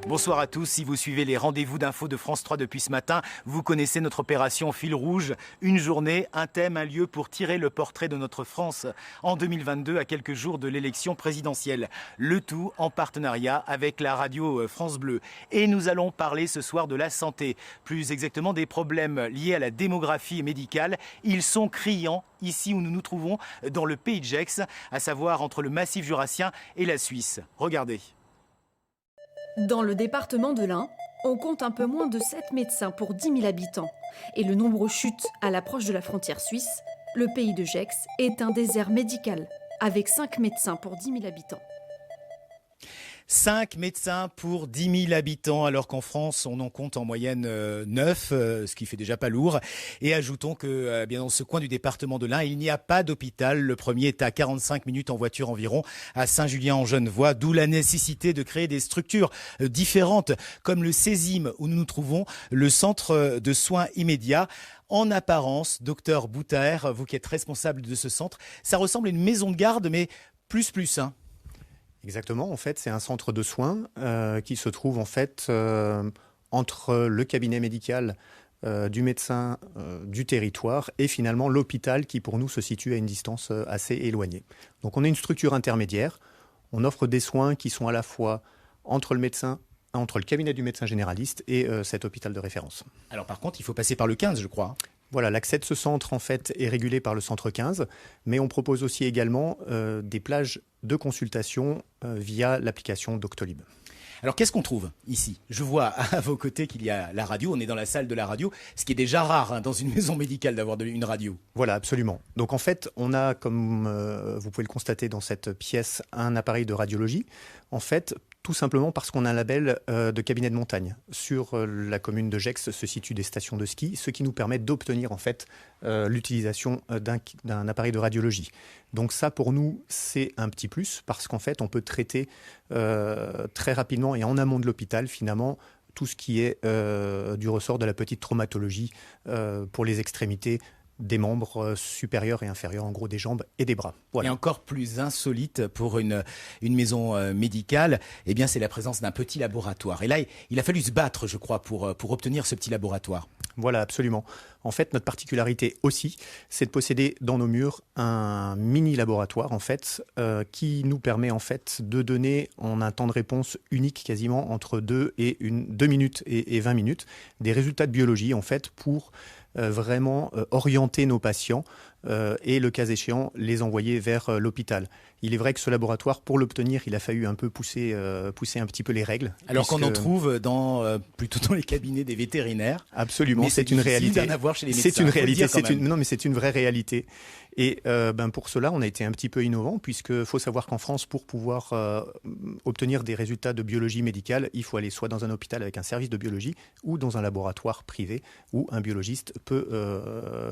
Bonsoir à tous, si vous suivez les rendez-vous d'infos de France 3 depuis ce matin, vous connaissez notre opération Fil Rouge. Une journée, un thème, un lieu pour tirer le portrait de notre France en 2022 à quelques jours de l'élection présidentielle. Le tout en partenariat avec la radio France Bleu. Et nous allons parler ce soir de la santé, plus exactement des problèmes liés à la démographie médicale. Ils sont criants ici où nous nous trouvons, dans le Pays de Gex, à savoir entre le Massif jurassien et la Suisse. Regardez. Dans le département de l'Ain, on compte un peu moins de 7 médecins pour 10 000 habitants. Et le nombre chute à l'approche de la frontière suisse. Le Pays de Gex est un désert médical, avec 5 médecins pour 10 000 habitants. 5 médecins pour 10 000 habitants, alors qu'en France, on en compte en moyenne 9, ce qui fait déjà pas lourd. Et ajoutons que bien dans ce coin du département de l'Ain, il n'y a pas d'hôpital. Le premier est à 45 minutes en voiture environ, à Saint-Julien-en-Genevois, d'où la nécessité de créer des structures différentes, comme le CESIM, où nous nous trouvons, le centre de soins immédiats. En apparence, docteur Boutaher, vous qui êtes responsable de ce centre, ça ressemble à une maison de garde, mais plus, hein. Exactement, en fait, c'est un centre de soins qui se trouve en fait entre le cabinet médical du médecin du territoire et finalement l'hôpital qui pour nous se situe à une distance assez éloignée. Donc on est une structure intermédiaire, on offre des soins qui sont à la fois entre le cabinet du médecin généraliste et cet hôpital de référence. Alors par contre, il faut passer par le 15, je crois. Voilà, l'accès de ce centre en fait est régulé par le centre 15, mais on propose aussi également des plages de consultation via l'application Doctolib. Alors qu'est-ce qu'on trouve ici? Je vois à vos côtés qu'il y a la radio, on est dans la salle de la radio, ce qui est déjà rare dans une maison médicale d'avoir une radio. Voilà, absolument. Donc en fait, on a, comme vous pouvez le constater dans cette pièce, un appareil de radiologie. En fait, tout simplement parce qu'on a un label de cabinet de montagne. Sur la commune de Gex se situent des stations de ski, ce qui nous permet d'obtenir en fait l'utilisation d'un appareil de radiologie. Donc ça, pour nous, c'est un petit plus parce qu'en fait, on peut traiter très rapidement et en amont de l'hôpital, finalement, tout ce qui est du ressort de la petite traumatologie pour les extrémités des membres supérieurs et inférieurs, en gros des jambes et des bras. Voilà. Et encore plus insolite pour une maison médicale, eh bien c'est la présence d'un petit laboratoire. Et là, il a fallu se battre, je crois, pour obtenir ce petit laboratoire. Voilà, absolument. En fait, notre particularité aussi, c'est de posséder dans nos murs un mini laboratoire, en fait, qui nous permet en fait de donner en un temps de réponse unique, quasiment entre 2 minutes et 20 minutes, des résultats de biologie, en fait, pour vraiment orienter nos patients et le cas échéant les envoyer vers l'hôpital. Il est vrai que ce laboratoire, pour l'obtenir, il a fallu un peu pousser un petit peu les règles. Alors qu'on en trouve plutôt dans les cabinets des vétérinaires. Absolument, mais c'est une réalité. D'en avoir chez les médecins. C'est une réalité, non mais c'est une vraie réalité. Et pour cela, on a été un petit peu innovant, puisque faut savoir qu'en France, pour pouvoir obtenir des résultats de biologie médicale, il faut aller soit dans un hôpital avec un service de biologie, ou dans un laboratoire privé où un biologiste peut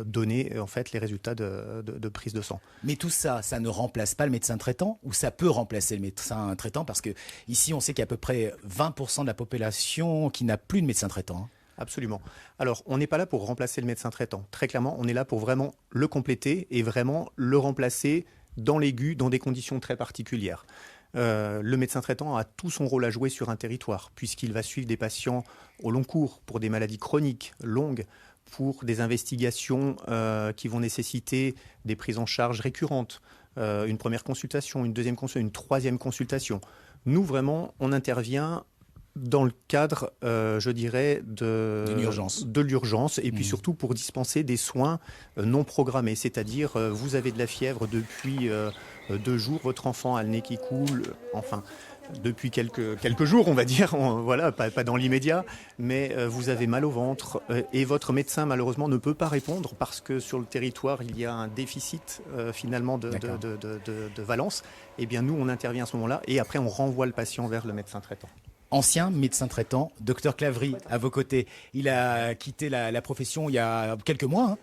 donner en fait les résultats de prise de sang. Mais tout ça, ça ne remplace pas le médecin traitant, ou ça peut remplacer le médecin traitant, parce que ici, on sait qu'il y a à peu près 20% de la population qui n'a plus de médecin traitant. Absolument. Alors, on n'est pas là pour remplacer le médecin traitant. Très clairement, on est là pour vraiment le compléter et vraiment le remplacer dans l'aigu, dans des conditions très particulières. Le médecin traitant a tout son rôle à jouer sur un territoire, puisqu'il va suivre des patients au long cours pour des maladies chroniques, longues, pour des investigations qui vont nécessiter des prises en charge récurrentes, une première consultation, une deuxième consultation, une troisième consultation. Nous, vraiment, on intervient dans le cadre, je dirais, de l'urgence et puis surtout pour dispenser des soins non programmés. C'est-à-dire, vous avez de la fièvre depuis 2 jours, votre enfant a le nez qui coule, enfin, depuis quelques jours, on va dire, voilà, pas dans l'immédiat, mais vous avez mal au ventre et votre médecin, malheureusement, ne peut pas répondre parce que sur le territoire, il y a un déficit finalement de valence. Eh bien, nous, on intervient à ce moment-là et après, on renvoie le patient vers le médecin traitant. Ancien médecin traitant, docteur Clavry, à vos côtés. Il a quitté la profession il y a quelques mois.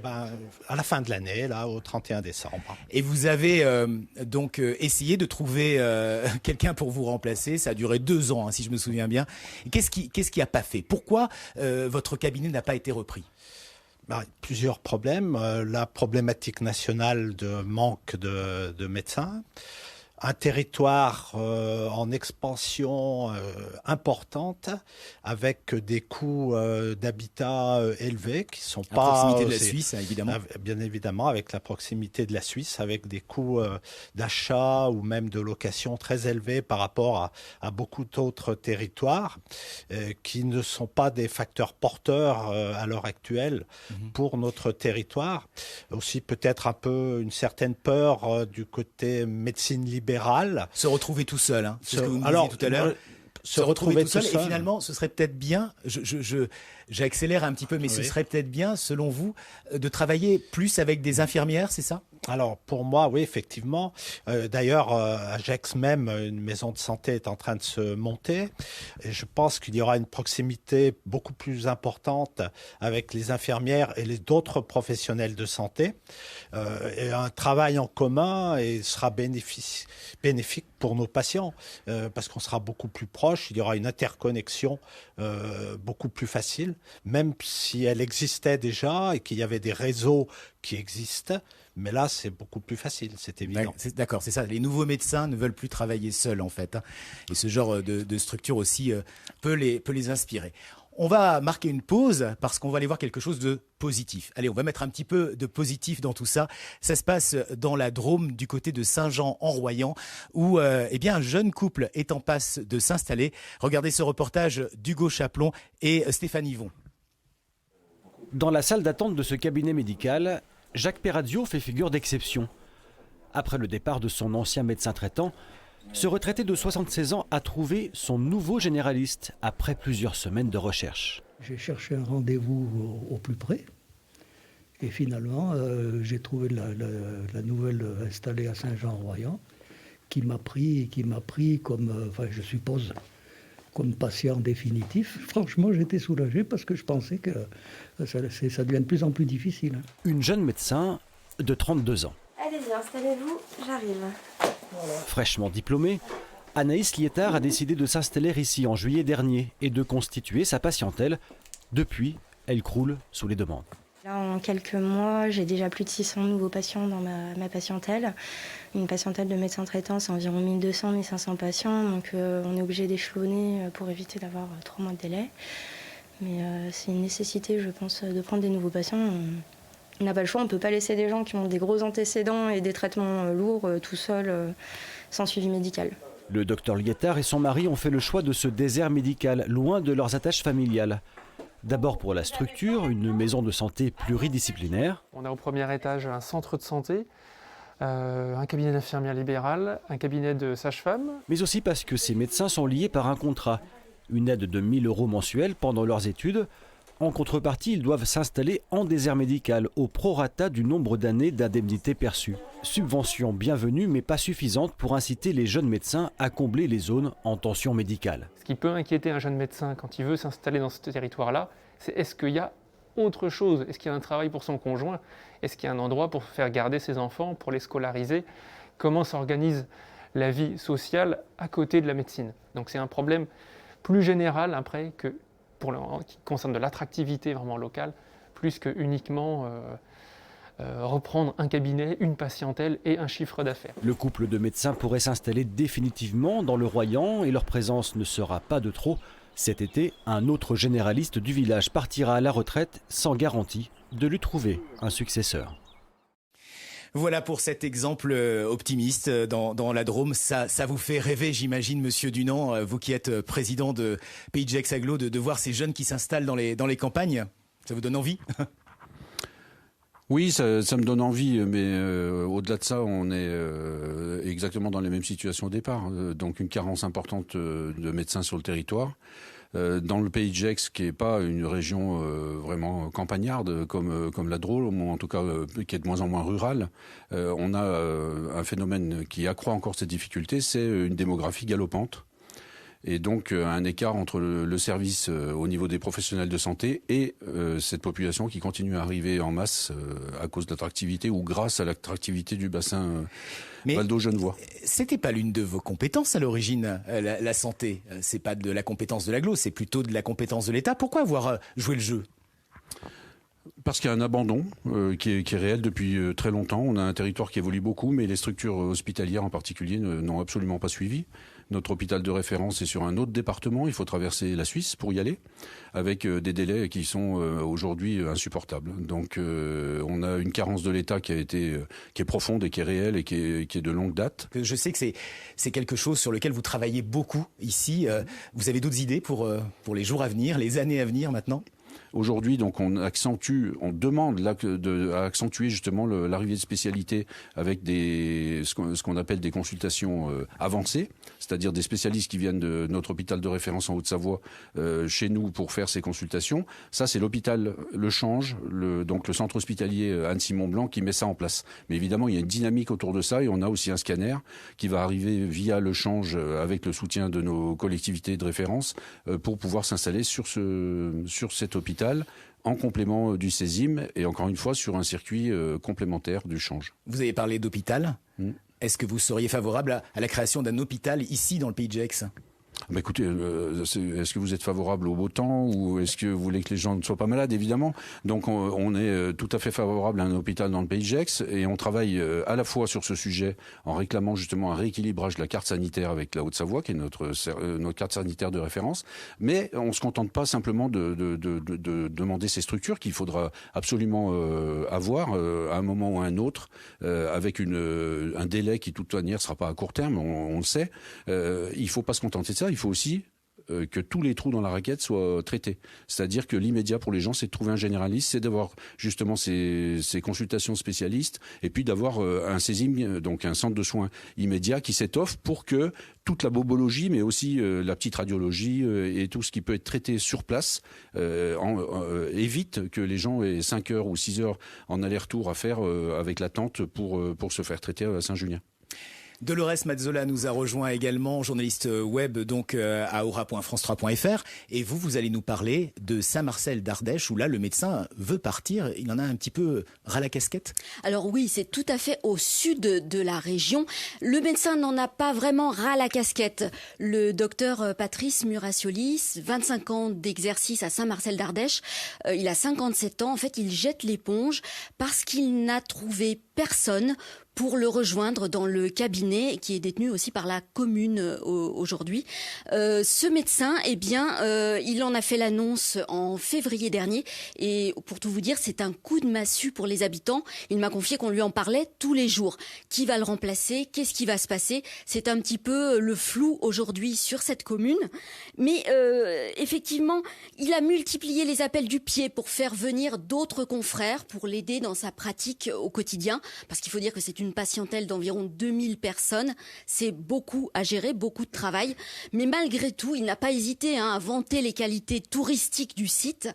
À la fin de l'année, là, au 31 décembre. Et vous avez donc essayé de trouver quelqu'un pour vous remplacer. Ça a duré 2 ans, si je me souviens bien. Qu'est-ce qui a pas fait? Pourquoi votre cabinet n'a pas été repris? Plusieurs problèmes. La problématique nationale de manque de médecins. un territoire en expansion importante, avec des coûts d'habitat élevés qui sont À pas proximité de la Suisse, évidemment. Bien évidemment, avec la proximité de la Suisse, avec des coûts d'achat ou même de location très élevés par rapport à beaucoup d'autres territoires qui ne sont pas des facteurs porteurs à l'heure actuelle pour notre territoire. Aussi peut-être un peu une certaine peur du côté médecine libérale. Se retrouver tout seul, hein. C'est ce que vous me disiez tout à l'heure. Se retrouver tout seul. Et finalement, ce serait peut-être bien, j'accélère un petit peu, mais ce serait peut-être bien, selon vous, de travailler plus avec des infirmières, c'est ça ? Alors pour moi, oui, effectivement. D'ailleurs, à Gex même, une maison de santé est en train de se monter. Et je pense qu'il y aura une proximité beaucoup plus importante avec les infirmières et les d'autres professionnels de santé. Et un travail en commun et sera bénéfique pour nos patients parce qu'on sera beaucoup plus proche. Il y aura une interconnexion beaucoup plus facile, même si elle existait déjà et qu'il y avait des réseaux qui existent. Mais là, c'est beaucoup plus facile, c'est évident. D'accord, c'est ça. Les nouveaux médecins ne veulent plus travailler seuls, en fait. Et ce genre de structure aussi peut les inspirer. On va marquer une pause parce qu'on va aller voir quelque chose de positif. Allez, on va mettre un petit peu de positif dans tout ça. Ça se passe dans la Drôme, du côté de Saint-Jean-en-Royan, où un jeune couple est en passe de s'installer. Regardez ce reportage d'Hugo Chaplon et Stéphane Yvon. Dans la salle d'attente de ce cabinet médical, Jacques Perazio fait figure d'exception. Après le départ de son ancien médecin traitant, ce retraité de 76 ans a trouvé son nouveau généraliste après plusieurs semaines de recherche. J'ai cherché un rendez-vous au plus près et finalement j'ai trouvé la nouvelle installée à Saint-Jean-en-Royan qui m'a pris comme, je suppose, comme patient définitif. Franchement, j'étais soulagé parce que je pensais que ça devient de plus en plus difficile. Une jeune médecin de 32 ans. Allez-y, installez-vous, j'arrive. Voilà. Fraîchement diplômée, Anaïs Liétard a décidé de s'installer ici en juillet dernier et de constituer sa patientèle. Depuis, elle croule sous les demandes. Là, en quelques mois, j'ai déjà plus de 600 nouveaux patients dans ma patientèle. Une patientèle de médecins traitants, c'est environ 1200-1500 patients. Donc on est obligé d'échelonner pour éviter d'avoir 3 mois de délai. Mais c'est une nécessité, je pense, de prendre des nouveaux patients. On n'a pas le choix, on ne peut pas laisser des gens qui ont des gros antécédents et des traitements lourds tout seuls, sans suivi médical. Le docteur Liétard et son mari ont fait le choix de ce désert médical, loin de leurs attaches familiales. D'abord pour la structure, une maison de santé pluridisciplinaire. On a au premier étage un centre de santé, un cabinet d'infirmière libérale, un cabinet de sage-femme. Mais aussi parce que ces médecins sont liés par un contrat. Une aide de 1 000 € mensuels pendant leurs études. En contrepartie, ils doivent s'installer en désert médical au prorata du nombre d'années d'indemnité perçues. Subvention bienvenue mais pas suffisante pour inciter les jeunes médecins à combler les zones en tension médicale. Ce qui peut inquiéter un jeune médecin quand il veut s'installer dans ce territoire-là, c'est est-ce qu'il y a autre chose ? Est-ce qu'il y a un travail pour son conjoint ? Est-ce qu'il y a un endroit pour faire garder ses enfants, pour les scolariser ? Comment s'organise la vie sociale à côté de la médecine ? Donc c'est un problème plus général après qui concerne de l'attractivité vraiment locale, plus que uniquement reprendre un cabinet, une patientèle et un chiffre d'affaires. Le couple de médecins pourrait s'installer définitivement dans le Royan et leur présence ne sera pas de trop. Cet été, un autre généraliste du village partira à la retraite sans garantie de lui trouver un successeur. Voilà pour cet exemple optimiste dans la Drôme. Ça vous fait rêver, j'imagine, Monsieur Dunant, vous qui êtes président de Pays de Gex Agglo, de voir ces jeunes qui s'installent dans les campagnes. Ça vous donne envie ? Oui, ça me donne envie, mais au-delà de ça, on est exactement dans les mêmes situations au départ. Donc une carence importante de médecins sur le territoire. Dans le pays de Gex, qui n'est pas une région vraiment campagnarde comme la Drôme, ou en tout cas qui est de moins en moins rurale, on a un phénomène qui accroît encore ces difficultés, c'est une démographie galopante. Et donc un écart entre le service au niveau des professionnels de santé et cette population qui continue à arriver en masse à cause de l'attractivité ou grâce à l'attractivité du bassin Val-d'Eau-Genevois. C'était pas l'une de vos compétences à l'origine, la santé. C'est pas de la compétence de l'agglo, c'est plutôt de la compétence de l'État. Pourquoi avoir joué le jeu ? Parce qu'il y a un abandon qui est réel depuis très longtemps. On a un territoire qui évolue beaucoup, mais les structures hospitalières en particulier n'ont absolument pas suivi. Notre hôpital de référence est sur un autre département. Il faut traverser la Suisse pour y aller, avec des délais qui sont aujourd'hui insupportables. Donc on a une carence de l'État qui est profonde et qui est réelle et qui est de longue date. Je sais que c'est quelque chose sur lequel vous travaillez beaucoup ici. Vous avez d'autres idées pour les jours à venir, les années à venir maintenant ? Aujourd'hui, donc, on demande à accentuer justement l'arrivée de spécialités avec ce qu'on appelle des consultations avancées, c'est-à-dire des spécialistes qui viennent de notre hôpital de référence en Haute-Savoie chez nous pour faire ces consultations. Ça, c'est l'hôpital Le Change, donc le centre hospitalier Anne-Simon-Blanc qui met ça en place. Mais évidemment, il y a une dynamique autour de ça et on a aussi un scanner qui va arriver via Le Change avec le soutien de nos collectivités de référence pour pouvoir s'installer sur cet hôpital en complément du CESIM et encore une fois sur un circuit complémentaire du Change. Vous avez parlé d'hôpital. Est-ce que vous seriez favorable à la création d'un hôpital ici dans le pays de Gex ? Écoutez, est-ce que vous êtes favorable au beau temps ou est-ce que vous voulez que les gens ne soient pas malades, évidemment. Donc on est tout à fait favorable à un hôpital dans le pays de Gex et on travaille à la fois sur ce sujet en réclamant justement un rééquilibrage de la carte sanitaire avec la Haute-Savoie, qui est notre carte sanitaire de référence. Mais on ne se contente pas simplement de demander ces structures qu'il faudra absolument avoir à un moment ou à un autre avec un délai qui de toute manière ne sera pas à court terme, on le sait. Il ne faut pas se contenter de ça. Il faut aussi que tous les trous dans la raquette soient traités. C'est-à-dire que l'immédiat pour les gens, c'est de trouver un généraliste, c'est d'avoir justement ces consultations spécialistes et puis d'avoir un CESIM, donc un centre de soins immédiat qui s'étoffe pour que toute la bobologie, mais aussi la petite radiologie et tout ce qui peut être traité sur place évite que les gens aient 5 heures ou 6 heures en aller-retour à faire avec l'attente pour se faire traiter à Saint-Julien. Dolores Mazzola nous a rejoint également, journaliste web donc à aura.france3.fr. Et vous allez nous parler de Saint-Marcel d'Ardèche où là le médecin veut partir. Il en a un petit peu ras la casquette. Alors oui, c'est tout à fait au sud de la région. Le médecin n'en a pas vraiment ras la casquette. Le docteur Patrice Muraciolis, 25 ans d'exercice à Saint-Marcel d'Ardèche. Il a 57 ans. En fait, il jette l'éponge parce qu'il n'a trouvé personne pour le rejoindre dans le cabinet qui est détenu aussi par la commune aujourd'hui. Ce médecin, il en a fait l'annonce en février dernier et pour tout vous dire, c'est un coup de massue pour les habitants. Il m'a confié qu'on lui en parlait tous les jours. Qui va le remplacer ? Qu'est-ce qui va se passer ? C'est un petit peu le flou aujourd'hui sur cette commune. Mais effectivement, il a multiplié les appels du pied pour faire venir d'autres confrères pour l'aider dans sa pratique au quotidien. Parce qu'il faut dire que c'est une patientèle d'environ 2000 personnes. C'est beaucoup à gérer, beaucoup de travail. Mais malgré tout, il n'a pas hésité à vanter les qualités touristiques du site.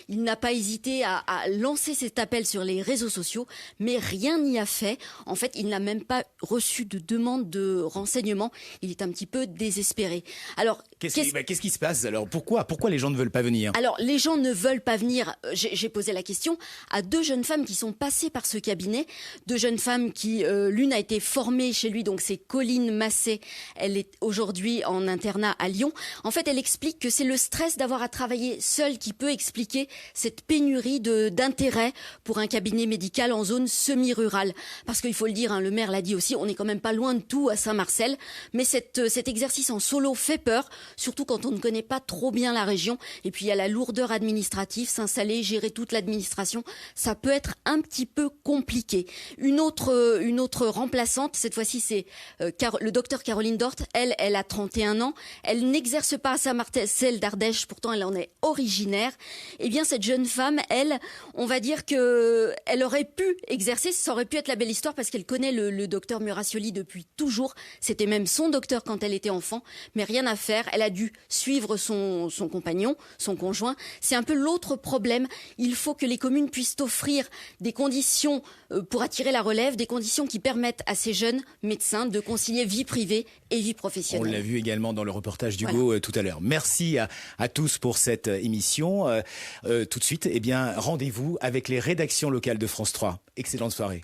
Il n'a pas hésité à lancer cet appel sur les réseaux sociaux. Mais rien n'y a fait. En fait, il n'a même pas reçu de demande de renseignement. Il est un petit peu désespéré. Alors, qu'est-ce qui se passe alors ? Pourquoi les gens ne veulent pas venir ? Alors, les gens ne veulent pas venir. J'ai posé la question à 2 jeunes femmes qui sont passées par ce cabinet. 2 jeunes femmes qui, l'une a été formée chez lui, donc c'est Colline Massé. Elle est aujourd'hui en internat à Lyon. En fait, elle explique que c'est le stress d'avoir à travailler seule qui peut expliquer cette pénurie d'intérêt pour un cabinet médical en zone semi-rurale. Parce qu'il faut le dire, le maire l'a dit aussi, on n'est quand même pas loin de tout à Saint-Marcel. Mais cet exercice en solo fait peur, surtout quand on ne connaît pas trop bien la région. Et puis il y a la lourdeur administrative, s'installer, gérer toute l'administration, ça peut être un petit peu compliqué. Une autre remplaçante, cette fois-ci c'est le docteur Caroline Dort. Elle a 31 ans. Elle n'exerce pas à Saint-Marcel d'Ardèche, pourtant elle en est originaire. Eh bien cette jeune femme, elle, on va dire que elle aurait pu exercer, ça aurait pu être la belle histoire parce qu'elle connaît le docteur Muracioli depuis toujours. C'était même son docteur quand elle était enfant, mais rien à faire. Elle a dû suivre son compagnon, son conjoint. C'est un peu l'autre problème. Il faut que les communes puissent offrir des conditions pour attirer la relève, des conditions qui permettent à ces jeunes médecins de concilier vie privée et vie professionnelle. On l'a vu également dans le reportage d'Hugo tout à l'heure. Merci à tous pour cette émission. Tout de suite, rendez-vous avec les rédactions locales de France 3. Excellente soirée.